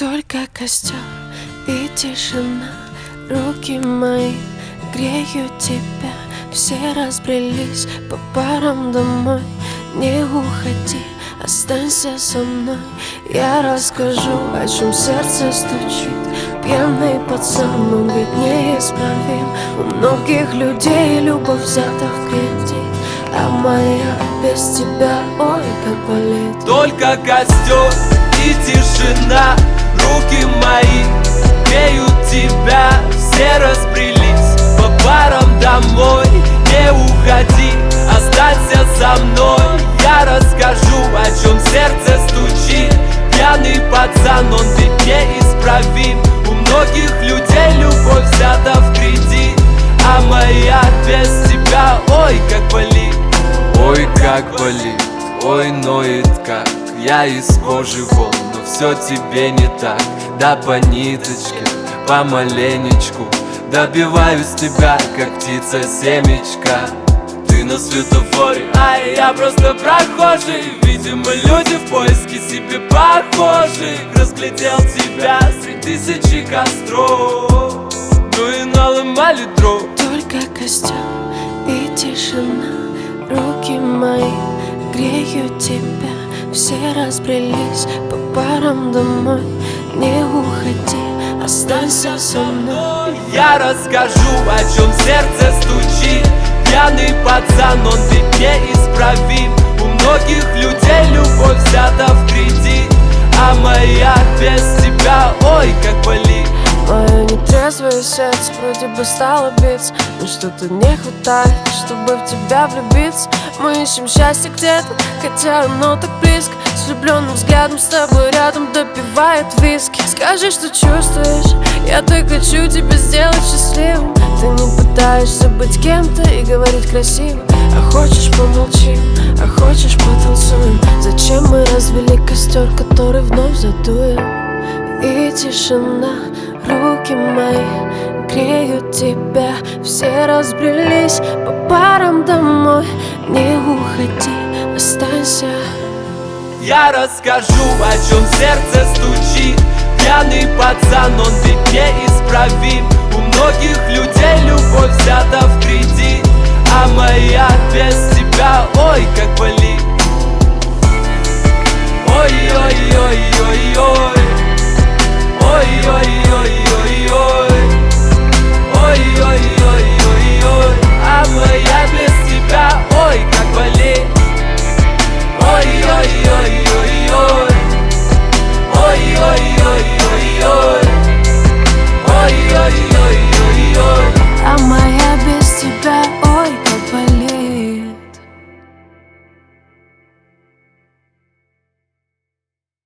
Только костер и тишина, руки мои греют тебя. Все разбрелись по парам домой. Не уходи, останься со мной. Я расскажу, о чем сердце стучит. Пьяный пацан, он ведь неисправим. У многих людей любовь взята в кредит, а моя без тебя, ой, как болит. Только костер и тишина, руки мои греют тебя. Все разбрелись по парам домой. Не уходи, останься со мной. Я расскажу, о чем сердце стучит. Пьяный пацан, он ведь неисправим. У многих людей любовь взята в кредит, а моя без тебя, ой, как болит. Ой, как болит, ой, ноет как. Я из кожи вон, но все тебе не так. Да по ниточке, помаленечку добиваюсь тебя, как птица семечка. Ты на светофоре, а я просто прохожий. Видимо, люди в поиске себе похожих. Разглядел тебя среди тысячи костров, ну и наломали дров. Только костер и тишина, руки мои греют тебя. Все разбрелись по парам домой. Не уходи, останься со мной. Я расскажу, о чем сердце стучит. Пьяный пацан, он ведь неисправим. У многих людей любовь взята в кредит, а моя без тебя, ой, как болит. Мое нетрезвое сердце вроде бы стало биться, но что-то не хватает, чтобы в тебя влюбиться. Мы ищем счастье где-то, хотя оно так близко. С влюбленным взглядом с тобой рядом допивает виски. Скажи, что чувствуешь, я так хочу тебя сделать счастливым. Ты не пытаешься быть кем-то и говорить красиво. А хочешь помолчим, а хочешь потанцуем. Зачем мы развели костер, который вновь задуем? И тишина, руки мои греют тебя. Все разбрелись по парам домой. Не уходи, останься. Я расскажу, о чем сердце стучит. Пьяный пацан, он ведь неисправим. У многих людей любовь взята в кредит, а моя без тебя, ой, как болит.